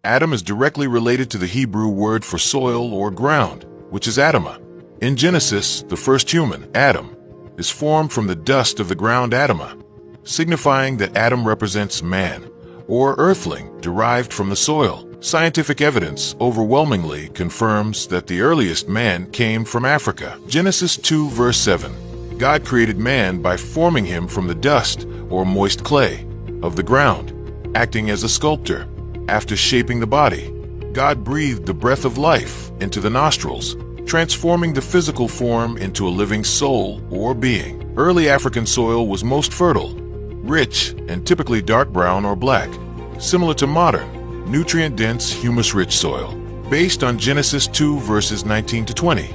Adam is directly related to the Hebrew word for soil or ground, which is Adamah. In Genesis, the first human, Adam, is formed from the dust of the ground Adamah, signifying that Adam represents man, or earthling, derived from the soil. Scientific evidence overwhelmingly confirms that the earliest man came from Africa. Genesis 2 verse 7. God created man by forming him from the dust, or moist clay, of the ground, acting as a sculptor. After shaping the body, God breathed the breath of life into the nostrils, transforming the physical form into a living soul or being. Early African soil was most fertile, rich, and typically dark brown or black, similar to modern, nutrient-dense, humus-rich soil. Based on Genesis 2 verses 19 to 20,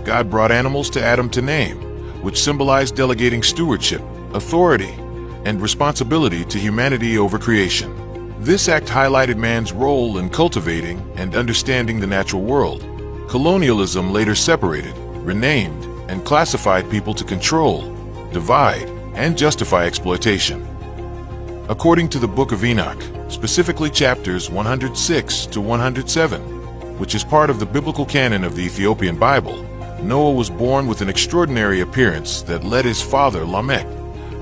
God brought animals to Adam to name, which symbolized delegating stewardship, authority, and responsibility to humanity over creation. This act highlighted man's role in cultivating and understanding the natural world. Colonialism later separated, renamed, and classified people to control, divide, and justify exploitation. According to the Book of Enoch, specifically chapters 106 to 107, which is part of the biblical canon of the Ethiopian Bible, Noah was born with an extraordinary appearance that led his father, Lamech,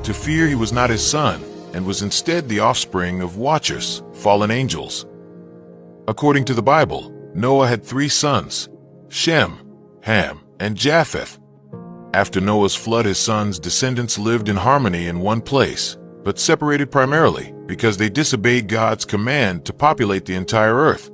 to fear he was not his son and was instead the offspring of watchers, fallen angels. According to the Bible, Noah had 3 sons, Shem, Ham, and Japheth. After Noah's flood, his sons' descendants lived in harmony in one place, but separated primarily because they disobeyed God's command to populate the entire earth,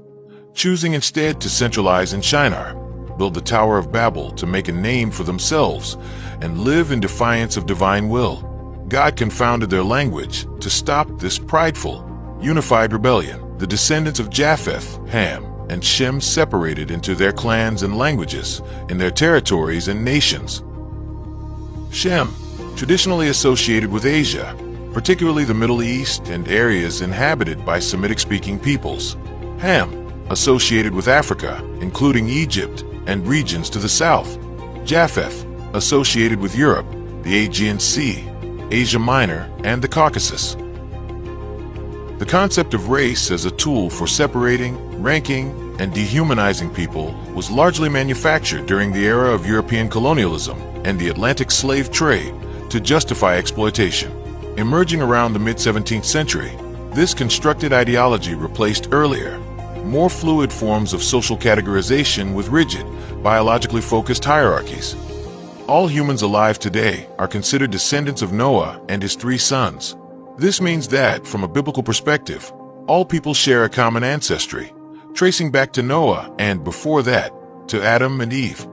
choosing instead to centralize in Shinar, build the Tower of Babel to make a name for themselves, and live in defiance of divine will. God confounded their language to stop this prideful, unified rebellion. The descendants of Japheth, Ham, and Shem separated into their clans and languages, in their territories and nations. Shem, traditionally associated with Asia, particularly the Middle East and areas inhabited by Semitic-speaking peoples. Ham, associated with Africa, including Egypt and regions to the south. Japheth, associated with Europe, the Aegean Sea, Asia Minor, and the Caucasus. The concept of race as a tool for separating, ranking, and dehumanizing people was largely manufactured during the era of European colonialism and the Atlantic slave trade to justify exploitation. Emerging around the mid-17th century, this constructed ideology replaced earlier, more fluid forms of social categorization with rigid, biologically focused hierarchies. All humans alive today are considered descendants of Noah and his 3 sons. This means that, from a biblical perspective, all people share a common ancestry, tracing back to Noah and, before that, to Adam and Eve.